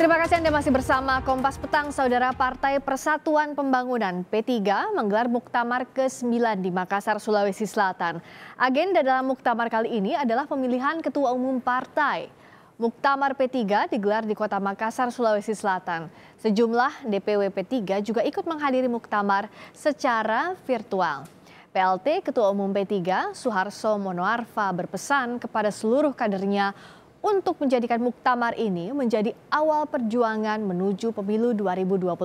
Terima kasih Anda masih bersama Kompas Petang. Saudara, Partai Persatuan Pembangunan P3 menggelar Muktamar ke-9 di Makassar, Sulawesi Selatan. Agenda dalam Muktamar kali ini adalah pemilihan Ketua Umum Partai. Muktamar P3 digelar di Kota Makassar, Sulawesi Selatan. Sejumlah DPW P3 juga ikut menghadiri Muktamar secara virtual. PLT Ketua Umum P3, Suharso Monoarfa, berpesan kepada seluruh kadernya untuk menjadikan Muktamar ini menjadi awal perjuangan menuju pemilu 2024.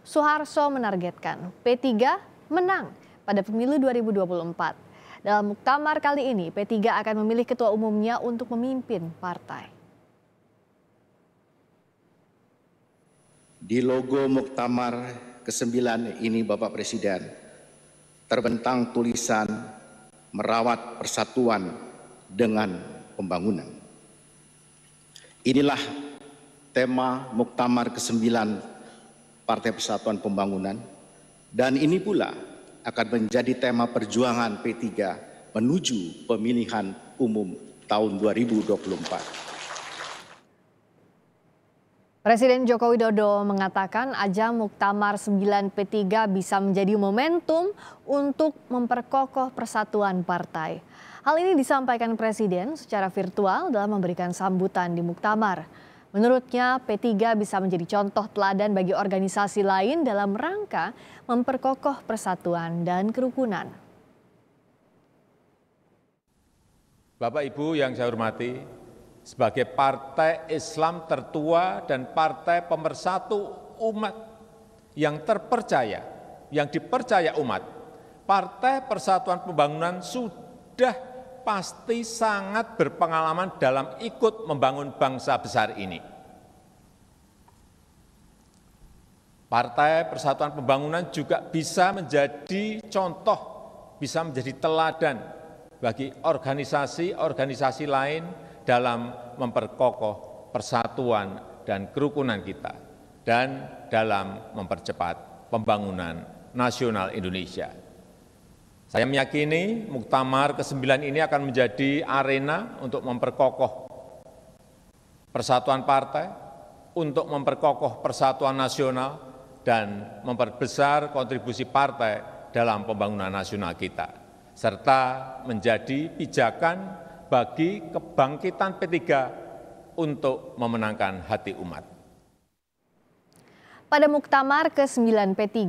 Suharso menargetkan P3 menang pada pemilu 2024. Dalam Muktamar kali ini, P3 akan memilih ketua umumnya untuk memimpin partai. Di logo Muktamar ke-9 ini, Bapak Presiden, terbentang tulisan merawat persatuan dengan pembangunan. Inilah tema Muktamar ke-9 Partai Persatuan Pembangunan, dan ini pula akan menjadi tema perjuangan P3 menuju pemilihan umum tahun 2024. Presiden Joko Widodo mengatakan ajang Muktamar 9 P3 bisa menjadi momentum untuk memperkokoh persatuan partai. Hal ini disampaikan Presiden secara virtual dalam memberikan sambutan di Muktamar. Menurutnya, P3 bisa menjadi contoh teladan bagi organisasi lain dalam rangka memperkokoh persatuan dan kerukunan. Bapak Ibu yang saya hormati, sebagai partai Islam tertua dan partai pemersatu umat yang terpercaya, yang dipercaya umat, Partai Persatuan Pembangunan sudah pasti sangat berpengalaman dalam ikut membangun bangsa besar ini. Partai Persatuan Pembangunan juga bisa menjadi contoh, bisa menjadi teladan bagi organisasi-organisasi lain dalam memperkokoh persatuan dan kerukunan kita dan dalam mempercepat pembangunan nasional Indonesia. Saya meyakini Muktamar ke-9 ini akan menjadi arena untuk memperkokoh persatuan partai, untuk memperkokoh persatuan nasional, dan memperbesar kontribusi partai dalam pembangunan nasional kita, serta menjadi pijakan bagi kebangkitan P3 untuk memenangkan hati umat. Pada Muktamar ke-9 P3,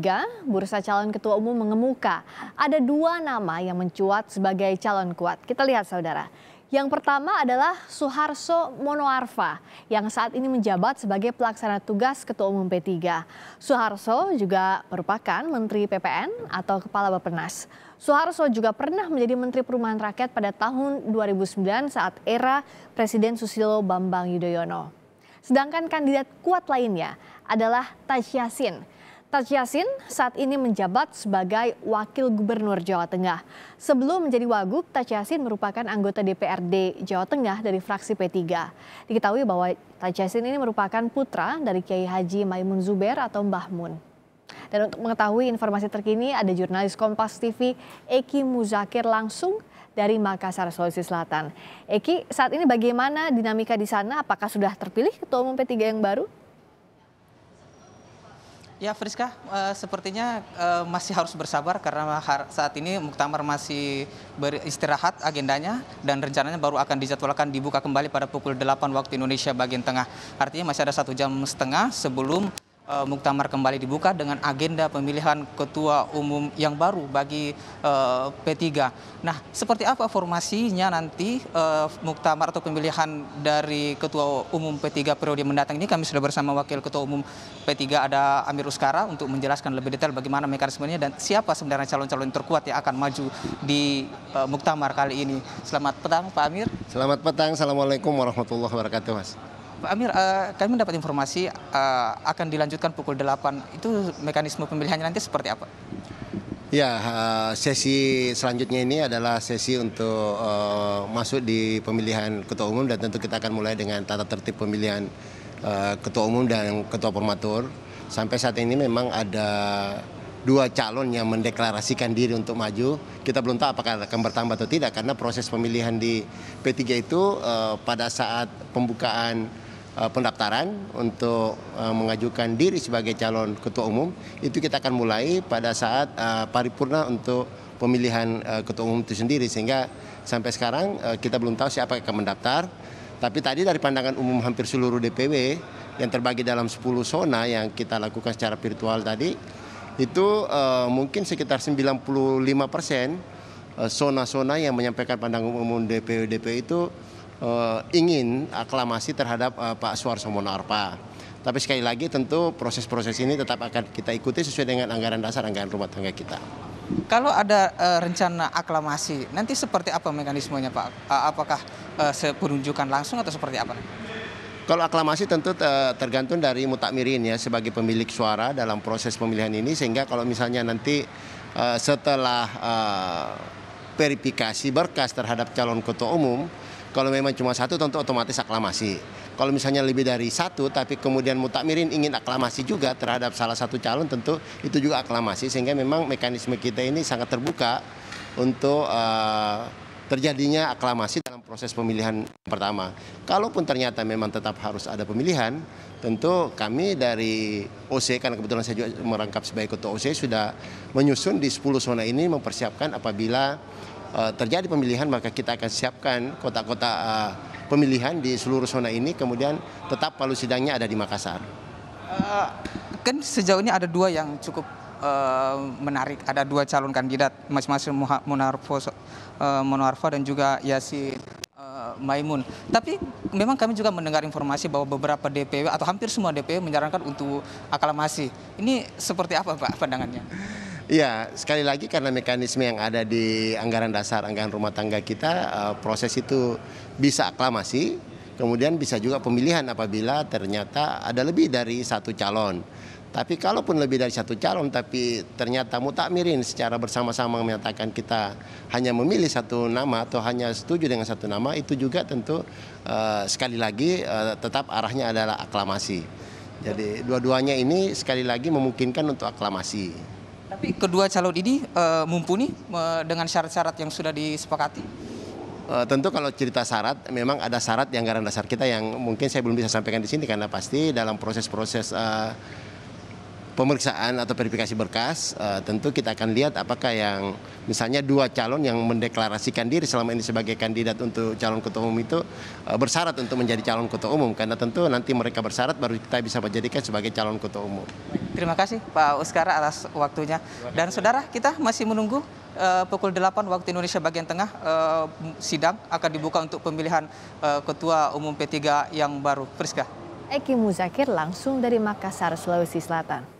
bursa calon ketua umum mengemuka ada dua nama yang mencuat sebagai calon kuat. Kita lihat saudara. Yang pertama adalah Suharso Monoarfa yang saat ini menjabat sebagai pelaksana tugas Ketua Umum P3. Suharso juga merupakan Menteri PPN atau Kepala Bappenas. Suharso juga pernah menjadi Menteri Perumahan Rakyat pada tahun 2009 saat era Presiden Susilo Bambang Yudhoyono. Sedangkan kandidat kuat lainnya adalah Taj Yassin. Taj Yassin saat ini menjabat sebagai Wakil Gubernur Jawa Tengah. Sebelum menjadi Wagub, Taj Yassin merupakan anggota DPRD Jawa Tengah dari fraksi P3. Diketahui bahwa Taj Yassin ini merupakan putra dari Kiai Haji Maimun Zubair atau Mbah Mun. Dan untuk mengetahui informasi terkini, ada jurnalis Kompas TV Eki Muzakir langsung dari Makassar, Sulawesi Selatan. Eki, saat ini bagaimana dinamika di sana? Apakah sudah terpilih Ketua Umum P3 yang baru? Ya, Friska, sepertinya masih harus bersabar karena saat ini Muktamar masih beristirahat agendanya dan rencananya baru akan dijadwalkan dibuka kembali pada pukul 8 waktu Indonesia bagian tengah. Artinya masih ada 1,5 jam sebelum Muktamar kembali dibuka dengan agenda pemilihan ketua umum yang baru bagi P3. Nah, seperti apa formasinya nanti Muktamar atau pemilihan dari ketua umum P3 periode mendatang ini? Kami sudah bersama Wakil Ketua Umum P3 ada Amir Uskara untuk menjelaskan lebih detail bagaimana mekanismenya dan siapa sebenarnya calon-calon terkuat yang akan maju di Muktamar kali ini. Selamat petang, Pak Amir. Selamat petang, Assalamualaikum warahmatullahi wabarakatuh, Mas. Pak Amir, kami mendapat informasi akan dilanjutkan pukul 8. Itu mekanisme pemilihannya nanti seperti apa? Ya, sesi selanjutnya ini adalah sesi untuk masuk di pemilihan ketua umum dan tentu kita akan mulai dengan tata tertib pemilihan ketua umum dan ketua formatur. Sampai saat ini memang ada 2 calon yang mendeklarasikan diri untuk maju. Kita belum tahu apakah akan bertambah atau tidak karena proses pemilihan di P3 itu pada saat pembukaan pendaftaran untuk mengajukan diri sebagai calon ketua umum itu kita akan mulai pada saat paripurna untuk pemilihan ketua umum itu sendiri, sehingga sampai sekarang kita belum tahu siapa yang akan mendaftar. Tapi tadi dari pandangan umum hampir seluruh DPW yang terbagi dalam 10 zona yang kita lakukan secara virtual tadi, itu mungkin sekitar 95% zona-zona yang menyampaikan pandangan umum DPW itu ingin aklamasi terhadap Pak Suharso Monoarfa. Tapi sekali lagi tentu proses-proses ini tetap akan kita ikuti sesuai dengan anggaran dasar anggaran rumah tangga kita. Kalau ada rencana aklamasi, nanti seperti apa mekanismenya Pak? Apakah penunjukan langsung atau seperti apa? Kalau aklamasi tentu tergantung dari mutakmirin ya sebagai pemilik suara dalam proses pemilihan ini, sehingga kalau misalnya nanti setelah verifikasi berkas terhadap calon ketua umum, kalau memang cuma satu tentu otomatis aklamasi. Kalau misalnya lebih dari satu tapi kemudian mutakmirin ingin aklamasi juga terhadap salah satu calon, tentu itu juga aklamasi, sehingga memang mekanisme kita ini sangat terbuka untuk terjadinya aklamasi dalam proses pemilihan pertama. Kalaupun ternyata memang tetap harus ada pemilihan, tentu kami dari OC, karena kebetulan saya juga merangkap sebagai ketua OC, sudah menyusun di 10 zona ini mempersiapkan apabila terjadi pemilihan maka kita akan siapkan kota-kota pemilihan di seluruh zona ini, kemudian tetap palu sidangnya ada di Makassar. Kan sejauh ini ada dua yang cukup menarik, ada dua calon kandidat masing-masing Monoarfa dan juga Yasin Maimun. Tapi memang kami juga mendengar informasi bahwa beberapa DPW atau hampir semua DPW menyarankan untuk aklamasi. Ini seperti apa Pak pandangannya? Ya, sekali lagi karena mekanisme yang ada di anggaran dasar anggaran rumah tangga kita, proses itu bisa aklamasi, kemudian bisa juga pemilihan apabila ternyata ada lebih dari satu calon. Tapi kalaupun lebih dari satu calon tapi ternyata mutakmirin secara bersama-sama menyatakan kita hanya memilih satu nama atau hanya setuju dengan satu nama, itu juga tentu sekali lagi tetap arahnya adalah aklamasi. Jadi dua-duanya ini sekali lagi memungkinkan untuk aklamasi. Tapi kedua calon ini mumpuni dengan syarat-syarat yang sudah disepakati? Tentu kalau cerita syarat, memang ada syarat di anggaran dasar kita yang mungkin saya belum bisa sampaikan di sini karena pasti dalam proses-proses pemeriksaan atau verifikasi berkas, tentu kita akan lihat apakah yang misalnya dua calon yang mendeklarasikan diri selama ini sebagai kandidat untuk calon ketua umum itu bersyarat untuk menjadi calon ketua umum, karena tentu nanti mereka bersyarat baru kita bisa menjadikan sebagai calon ketua umum. Terima kasih Pak Uskara atas waktunya. Dan saudara, kita masih menunggu pukul 8 waktu Indonesia bagian tengah sidang akan dibuka untuk pemilihan ketua umum P3 yang baru. Friska. Eki Muzakir langsung dari Makassar, Sulawesi Selatan.